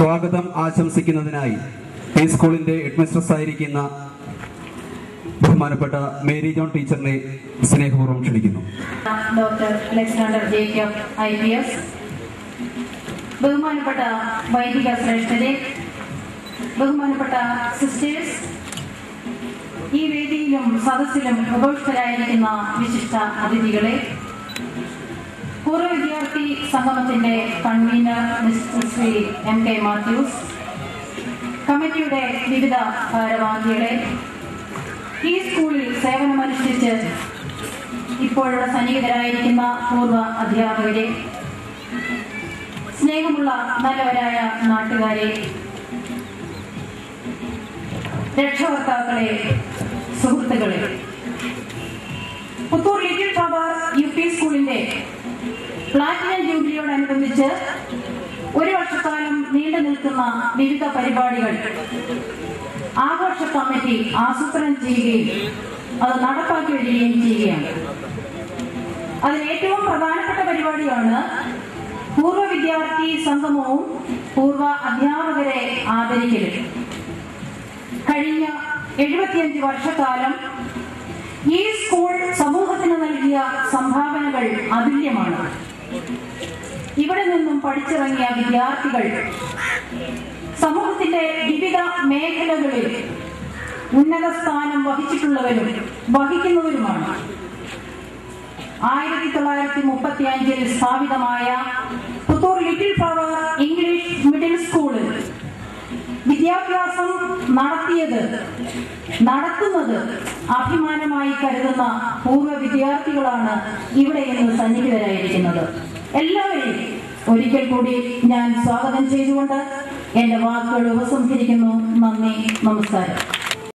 സ്വാഗതം ആശംസിക്കുന്നതിനായി ഈ സ്കൂളിന്റെ ഹെഡ്മിസ്ട്രസ് ആയിരിക്കുന്ന ബഹുമാനപ്പെട്ട മേരി ജോൺ ടീച്ചറിനെ സ്നേഹപൂർവ്വം ക്ഷണിക്കുന്നു. ഡോക്ടർ അലക്സാണ്ടർ ജേക്കബ് IPS, ബഹുമാനപ്പെട്ട വൈദിക ശ്രേഷ്ഠരെ, ബഹുമാനപ്പെട്ട സിസ്റ്റേഴ്സ്, ഈ വേദിയിലും സദസ്സിലും ഉപവിഷ്ടരായിരിക്കുന്ന വിശിഷ്ട അതിഥികളെ, പൂർവ്വ വിദ്യാർത്ഥി സംഗമത്തിന്റെ convener mister Shri MK Mathews, കമ്മിറ്റിയുടെ വിവിധ ഭാരവാഹികളെ, ഈ സ്കൂളിൽ സേവനമനുഷ്ഠിച്ച് ഇപ്പോഴുള്ള സന്നിഹിതരായിരിക്കുന്ന പൂർവ്വ അധ്യാപകരെ, സ്നേഹമുള്ള നല്ലവരായ നാട്ടുകാരെ, രക്ഷകർത്താക്കളെ, സുഹൃത്തുക്കളെ, പുത്തൂർ ലിറ്റിൽ ഫ്ലവർ UP സ്കൂളിന്റെ പ്ലാറ്റിനം ജൂബിലിയോടനുബന്ധിച്ച് ഒരു വർഷക്കാലം നീണ്ടു നിൽക്കുന്ന വിവിധ പരിപാടികൾ ആഘോഷ കമ്മിറ്റി ആസൂത്രണം ചെയ്യുകയും അത് നടപ്പാക്കി വരികയും ചെയ്യുകയാണ്. അതിൽ ഏറ്റവും പ്രധാനപ്പെട്ട പരിപാടിയാണ് പൂർവ്വ വിദ്യാർത്ഥി സംഗമവും പൂർവ്വ അധ്യാപകരെ ആദരിക്കലും. കഴിഞ്ഞ 75 വർഷക്കാലം ഈ സ്കൂൾ സമൂഹത്തിന് നൽകിയ സംഭാവനകൾ അതുല്യമാണ്. ഇവിടെ നിന്നും പഠിച്ചിറങ്ങിയ വിദ്യാർത്ഥികൾ സമൂഹത്തിന്റെ വിവിധ മേഖലകളിൽ ഉന്നത സ്ഥാനം വഹിച്ചിട്ടുള്ളവരും വഹിക്കുന്നവരുമാണ്. 1935 സ്ഥാപിതമായ Puthur little flower English middle സ്കൂളിൽ വിദ്യാഭ്യാസം നടത്തുന്നത് അഭിമാനമായി കരുതുന്ന പൂർവ്വ വിദ്യാർത്ഥികളാണ് ഇവിടെ ഇന്ന് സന്നിഹിതരായിരിക്കുന്നത്. എല്ലാവരെയും ഒരിക്കൽ കൂടി ഞാൻ സ്വാഗതം ചെയ്തുകൊണ്ട് എന്റെ വാക്കുകൾ ഉപസംഹരിക്കുന്നു. നന്ദി, നമസ്കാരം.